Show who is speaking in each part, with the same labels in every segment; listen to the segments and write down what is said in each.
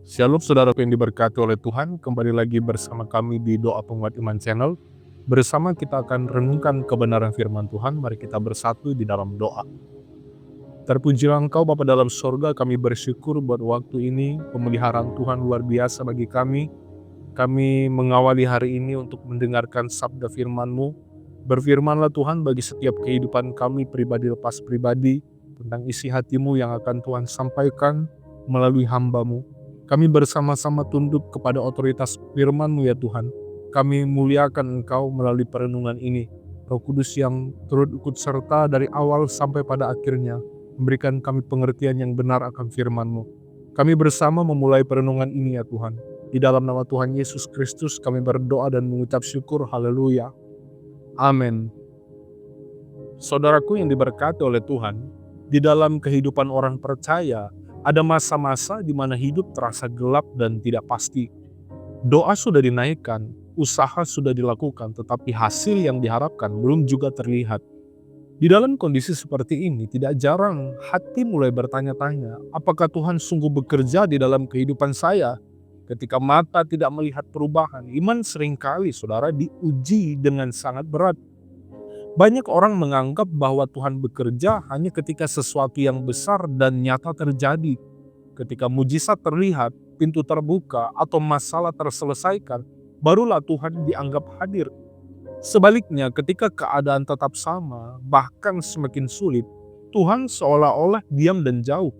Speaker 1: Shalom saudaraku yang diberkati oleh Tuhan, kembali lagi bersama kami di Doa Penguat Iman Channel. Bersama kita akan renungkan kebenaran firman Tuhan, mari kita bersatu di dalam doa. Terpujilah Engkau Bapa dalam sorga, kami bersyukur buat waktu ini, pemeliharaan Tuhan luar biasa bagi kami. Kami mengawali hari ini untuk mendengarkan sabda firman-Mu. Berfirmanlah Tuhan bagi setiap kehidupan kami pribadi lepas pribadi, tentang isi hati-Mu yang akan Tuhan sampaikan melalui hamba-Mu. Kami bersama-sama tunduk kepada otoritas firman-Mu ya Tuhan. Kami muliakan Engkau melalui perenungan ini. Roh Kudus yang turut ikut serta dari awal sampai pada akhirnya, memberikan kami pengertian yang benar akan firman-Mu. Kami bersama memulai perenungan ini ya Tuhan. Di dalam nama Tuhan Yesus Kristus kami berdoa dan mengucap syukur, haleluya. Amin. Saudaraku yang diberkati oleh Tuhan, di dalam kehidupan orang percaya, ada masa-masa di mana hidup terasa gelap dan tidak pasti. Doa sudah dinaikkan, usaha sudah dilakukan, tetapi hasil yang diharapkan belum juga terlihat. Di dalam kondisi seperti ini, tidak jarang hati mulai bertanya-tanya, apakah Tuhan sungguh bekerja di dalam kehidupan saya? Ketika mata tidak melihat perubahan, iman seringkali, saudara, diuji dengan sangat berat. Banyak orang menganggap bahwa Tuhan bekerja hanya ketika sesuatu yang besar dan nyata terjadi. Ketika mujizat terlihat, pintu terbuka, atau masalah terselesaikan, barulah Tuhan dianggap hadir. Sebaliknya, ketika keadaan tetap sama, bahkan semakin sulit, Tuhan seolah-olah diam dan jauh.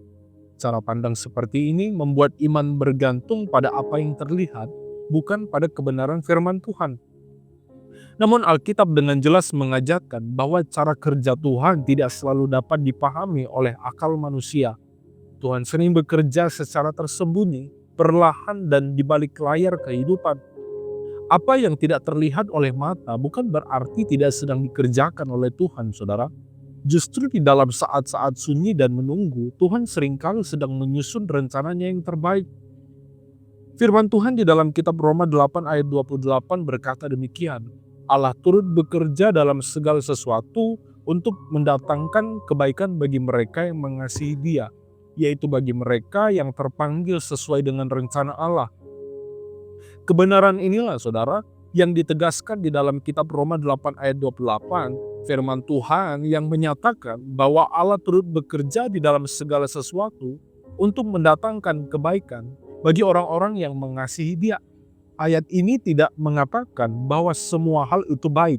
Speaker 1: Cara pandang seperti ini membuat iman bergantung pada apa yang terlihat, bukan pada kebenaran firman Tuhan. Namun Alkitab dengan jelas mengajarkan bahwa cara kerja Tuhan tidak selalu dapat dipahami oleh akal manusia. Tuhan sering bekerja secara tersembunyi, perlahan dan di balik layar kehidupan. Apa yang tidak terlihat oleh mata bukan berarti tidak sedang dikerjakan oleh Tuhan, saudara. Justru di dalam saat-saat sunyi dan menunggu, Tuhan seringkali sedang menyusun rencananya yang terbaik. Firman Tuhan di dalam kitab Roma 8 ayat 28 berkata demikian, Allah turut bekerja dalam segala sesuatu untuk mendatangkan kebaikan bagi mereka yang mengasihi Dia, yaitu bagi mereka yang terpanggil sesuai dengan rencana Allah. Kebenaran inilah, saudara, yang ditegaskan di dalam kitab Roma 8 ayat 28, firman Tuhan yang menyatakan bahwa Allah turut bekerja di dalam segala sesuatu untuk mendatangkan kebaikan bagi orang-orang yang mengasihi Dia. Ayat ini tidak mengatakan bahwa semua hal itu baik,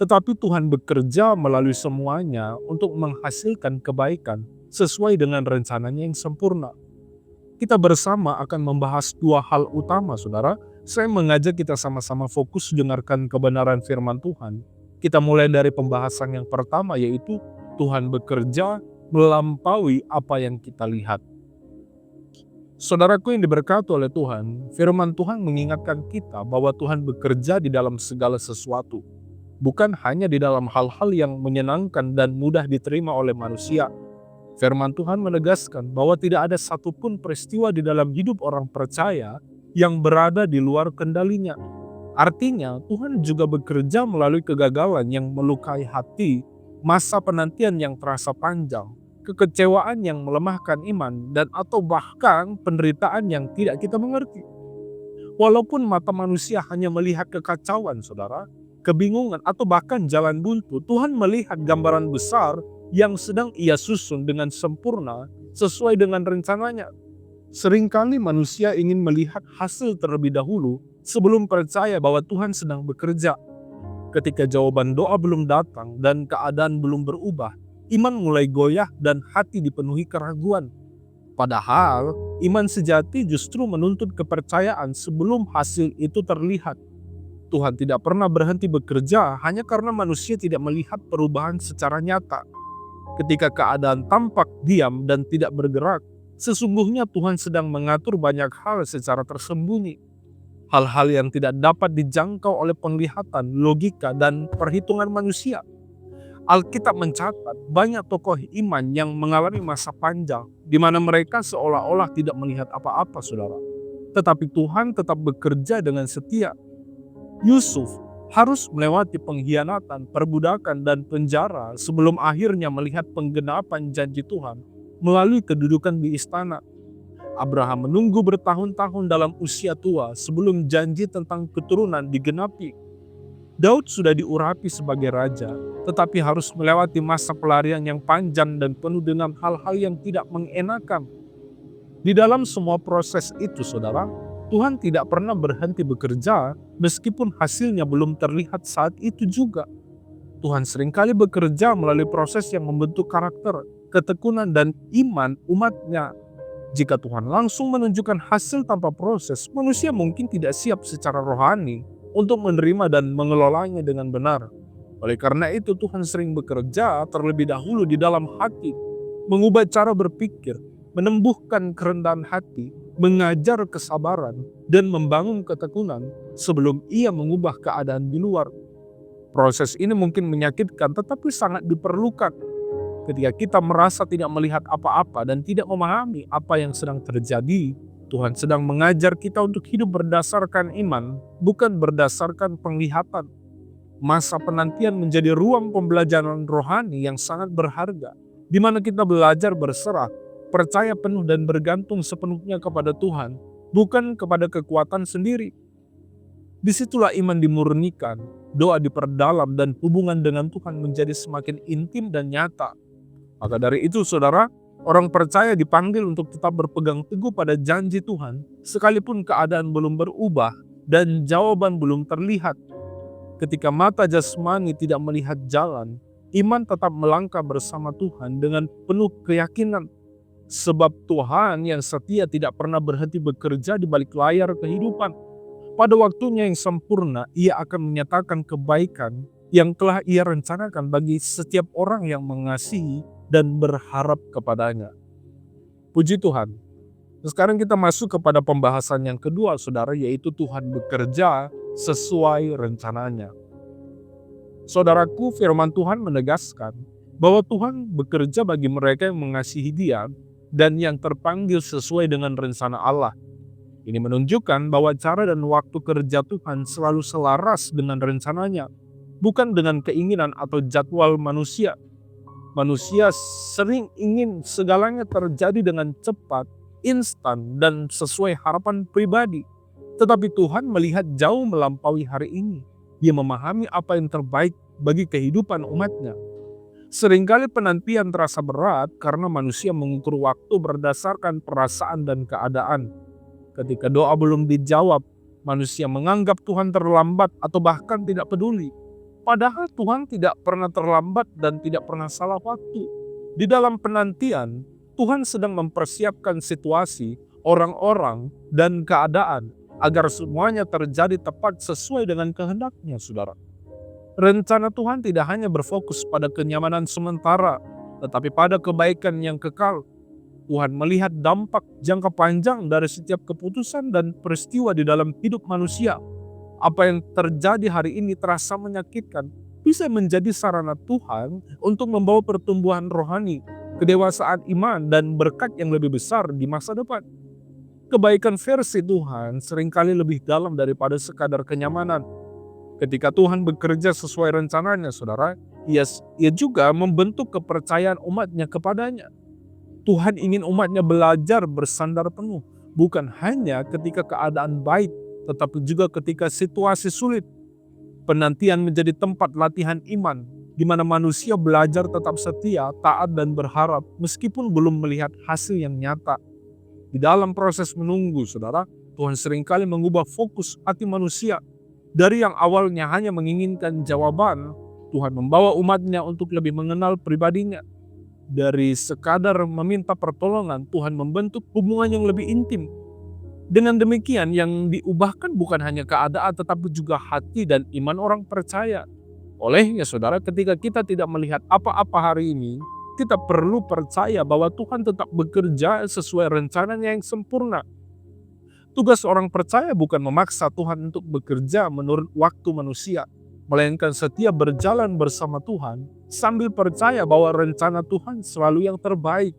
Speaker 1: tetapi Tuhan bekerja melalui semuanya untuk menghasilkan kebaikan sesuai dengan rencananya yang sempurna. Kita bersama akan membahas dua hal utama, saudara. Saya mengajak kita sama-sama fokus dengarkan kebenaran firman Tuhan. Kita mulai dari pembahasan yang pertama, yaitu Tuhan bekerja melampaui apa yang kita lihat. Saudaraku yang diberkati oleh Tuhan, firman Tuhan mengingatkan kita bahwa Tuhan bekerja di dalam segala sesuatu, bukan hanya di dalam hal-hal yang menyenangkan dan mudah diterima oleh manusia. Firman Tuhan menegaskan bahwa tidak ada satupun peristiwa di dalam hidup orang percaya yang berada di luar kendalinya. Artinya, Tuhan juga bekerja melalui kegagalan yang melukai hati, masa penantian yang terasa panjang, kekecewaan yang melemahkan iman, dan atau bahkan penderitaan yang tidak kita mengerti. Walaupun mata manusia hanya melihat kekacauan, saudara, kebingungan, atau bahkan jalan buntu, Tuhan melihat gambaran besar yang sedang Ia susun dengan sempurna sesuai dengan rencananya. Seringkali manusia ingin melihat hasil terlebih dahulu sebelum percaya bahwa Tuhan sedang bekerja. Ketika jawaban doa belum datang dan keadaan belum berubah, iman mulai goyah dan hati dipenuhi keraguan. Padahal, iman sejati justru menuntut kepercayaan sebelum hasil itu terlihat. Tuhan tidak pernah berhenti bekerja hanya karena manusia tidak melihat perubahan secara nyata. Ketika keadaan tampak diam dan tidak bergerak, sesungguhnya Tuhan sedang mengatur banyak hal secara tersembunyi. Hal-hal yang tidak dapat dijangkau oleh penglihatan, logika, dan perhitungan manusia. Alkitab mencatat banyak tokoh iman yang mengalami masa panjang di mana mereka seolah-olah tidak melihat apa-apa, saudara. Tetapi Tuhan tetap bekerja dengan setia. Yusuf harus melewati pengkhianatan, perbudakan, dan penjara sebelum akhirnya melihat penggenapan janji Tuhan melalui kedudukan di istana. Abraham menunggu bertahun-tahun dalam usia tua sebelum janji tentang keturunan digenapi. Daud sudah diurapi sebagai raja, tetapi harus melewati masa pelarian yang panjang dan penuh dengan hal-hal yang tidak mengenakan. Di dalam semua proses itu, saudara, Tuhan tidak pernah berhenti bekerja meskipun hasilnya belum terlihat saat itu juga. Tuhan seringkali bekerja melalui proses yang membentuk karakter, ketekunan, dan iman umatnya. Jika Tuhan langsung menunjukkan hasil tanpa proses, manusia mungkin tidak siap secara rohani untuk menerima dan mengelolanya dengan benar. Oleh karena itu, Tuhan sering bekerja terlebih dahulu di dalam hati, mengubah cara berpikir, menumbuhkan kerendahan hati, mengajar kesabaran, dan membangun ketekunan sebelum Ia mengubah keadaan di luar. Proses ini mungkin menyakitkan, tetapi sangat diperlukan. Ketika kita merasa tidak melihat apa-apa dan tidak memahami apa yang sedang terjadi, Tuhan sedang mengajar kita untuk hidup berdasarkan iman, bukan berdasarkan penglihatan. Masa penantian menjadi ruang pembelajaran rohani yang sangat berharga, di mana kita belajar berserah, percaya penuh dan bergantung sepenuhnya kepada Tuhan, bukan kepada kekuatan sendiri. Disitulah iman dimurnikan, doa diperdalam, dan hubungan dengan Tuhan menjadi semakin intim dan nyata. Maka dari itu, saudara, orang percaya dipanggil untuk tetap berpegang teguh pada janji Tuhan, sekalipun keadaan belum berubah dan jawaban belum terlihat. Ketika mata jasmani tidak melihat jalan, iman tetap melangkah bersama Tuhan dengan penuh keyakinan. Sebab Tuhan yang setia tidak pernah berhenti bekerja di balik layar kehidupan. Pada waktunya yang sempurna, Ia akan menyatakan kebaikan yang telah Ia rencanakan bagi setiap orang yang mengasihi dan berharap kepadanya. Puji Tuhan. Sekarang kita masuk kepada pembahasan yang kedua, saudara, yaitu Tuhan bekerja sesuai rencananya. Saudaraku, firman Tuhan menegaskan bahwa Tuhan bekerja bagi mereka yang mengasihi Dia dan yang terpanggil sesuai dengan rencana Allah. Ini menunjukkan bahwa cara dan waktu kerja Tuhan selalu selaras dengan rencananya, bukan dengan keinginan atau jadwal manusia. Manusia sering ingin segalanya terjadi dengan cepat, instan, dan sesuai harapan pribadi. Tetapi Tuhan melihat jauh melampaui hari ini. Dia memahami apa yang terbaik bagi kehidupan umatnya. Seringkali penantian terasa berat karena manusia mengukur waktu berdasarkan perasaan dan keadaan. Ketika doa belum dijawab, manusia menganggap Tuhan terlambat atau bahkan tidak peduli. Padahal Tuhan tidak pernah terlambat dan tidak pernah salah waktu. Di dalam penantian, Tuhan sedang mempersiapkan situasi, orang-orang, dan keadaan agar semuanya terjadi tepat sesuai dengan kehendak-Nya, saudara. Rencana Tuhan tidak hanya berfokus pada kenyamanan sementara, tetapi pada kebaikan yang kekal. Tuhan melihat dampak jangka panjang dari setiap keputusan dan peristiwa di dalam hidup manusia. Apa yang terjadi hari ini terasa menyakitkan, bisa menjadi sarana Tuhan untuk membawa pertumbuhan rohani, kedewasaan iman, dan berkat yang lebih besar di masa depan. Kebaikan versi Tuhan seringkali lebih dalam daripada sekadar kenyamanan. Ketika Tuhan bekerja sesuai rencananya, saudara, Ia juga membentuk kepercayaan umatnya kepadanya. Tuhan ingin umatnya belajar bersandar penuh, bukan hanya ketika keadaan baik, tetapi juga ketika situasi sulit. Penantian menjadi tempat latihan iman, di mana manusia belajar tetap setia, taat, dan berharap meskipun belum melihat hasil yang nyata. Di dalam proses menunggu, saudara, Tuhan seringkali mengubah fokus hati manusia. Dari yang awalnya hanya menginginkan jawaban, Tuhan membawa umatnya untuk lebih mengenal pribadinya. Dari sekadar meminta pertolongan, Tuhan membentuk hubungan yang lebih intim. Dengan demikian, yang diubahkan bukan hanya keadaan, tetapi juga hati dan iman orang percaya. Olehnya, saudara, ketika kita tidak melihat apa-apa hari ini, kita perlu percaya bahwa Tuhan tetap bekerja sesuai rencananya yang sempurna. Tugas orang percaya bukan memaksa Tuhan untuk bekerja menurut waktu manusia, melainkan setia berjalan bersama Tuhan sambil percaya bahwa rencana Tuhan selalu yang terbaik.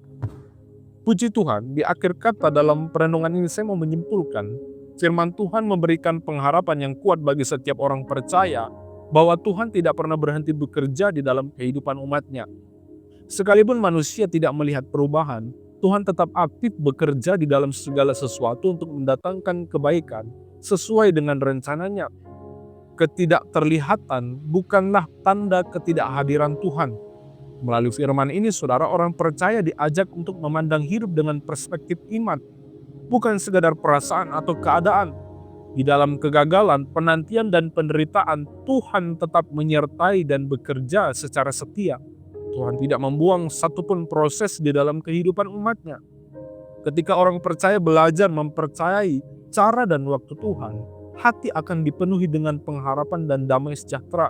Speaker 1: Puji Tuhan, di akhir kata dalam perenungan ini saya mau menyimpulkan, firman Tuhan memberikan pengharapan yang kuat bagi setiap orang percaya bahwa Tuhan tidak pernah berhenti bekerja di dalam kehidupan umatnya. Sekalipun manusia tidak melihat perubahan, Tuhan tetap aktif bekerja di dalam segala sesuatu untuk mendatangkan kebaikan sesuai dengan rencananya. Ketidakterlihatan bukanlah tanda ketidakhadiran Tuhan. Melalui firman ini, saudara, orang percaya diajak untuk memandang hidup dengan perspektif iman, bukan sekadar perasaan atau keadaan. Di dalam kegagalan, penantian, dan penderitaan, Tuhan tetap menyertai dan bekerja secara setia. Tuhan tidak membuang satupun proses di dalam kehidupan umatnya. Ketika orang percaya belajar mempercayai cara dan waktu Tuhan, hati akan dipenuhi dengan pengharapan dan damai sejahtera.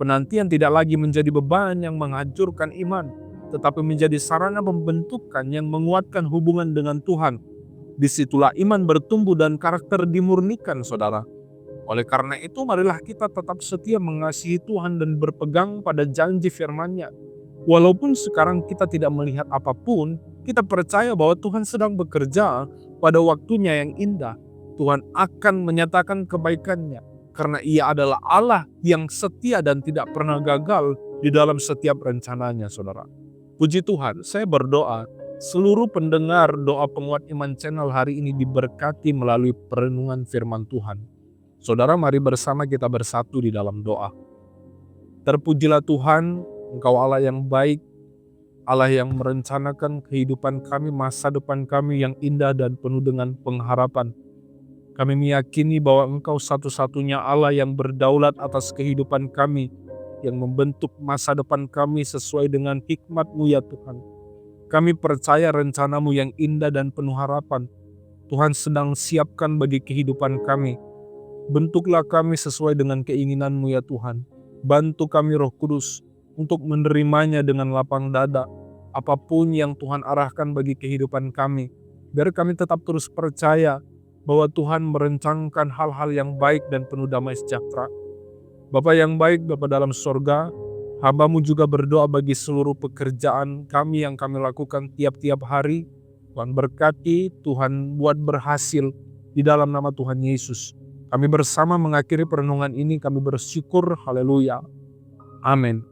Speaker 1: Penantian tidak lagi menjadi beban yang menghancurkan iman, tetapi menjadi sarana pembentukan yang menguatkan hubungan dengan Tuhan. Disitulah iman bertumbuh dan karakter dimurnikan, saudara. Oleh karena itu, marilah kita tetap setia mengasihi Tuhan dan berpegang pada janji firman-Nya. Walaupun sekarang kita tidak melihat apapun, kita percaya bahwa Tuhan sedang bekerja pada waktunya yang indah. Tuhan akan menyatakan kebaikan-Nya, karena Ia adalah Allah yang setia dan tidak pernah gagal di dalam setiap rencananya, saudara. Puji Tuhan, saya berdoa seluruh pendengar doa penguat iman channel hari ini diberkati melalui perenungan firman Tuhan. Saudara, mari bersama kita bersatu di dalam doa. Terpujilah Tuhan, Engkau Allah yang baik, Allah yang merencanakan kehidupan kami, masa depan kami yang indah dan penuh dengan pengharapan. Kami meyakini bahwa Engkau satu-satunya Allah yang berdaulat atas kehidupan kami, yang membentuk masa depan kami sesuai dengan hikmat-Mu ya Tuhan. Kami percaya rencana-Mu yang indah dan penuh harapan, Tuhan sedang siapkan bagi kehidupan kami. Bentuklah kami sesuai dengan keinginan-Mu ya Tuhan. Bantu kami Roh Kudus untuk menerimanya dengan lapang dada, apapun yang Tuhan arahkan bagi kehidupan kami. Biar kami tetap terus percaya bahwa Tuhan merencanakan hal-hal yang baik dan penuh damai sejahtera. Bapa yang baik, Bapa dalam sorga, hamba-Mu juga berdoa bagi seluruh pekerjaan kami yang kami lakukan tiap-tiap hari. Tuhan berkati, Tuhan buat berhasil di dalam nama Tuhan Yesus. Kami bersama mengakhiri perenungan ini, kami bersyukur, haleluya. Amin.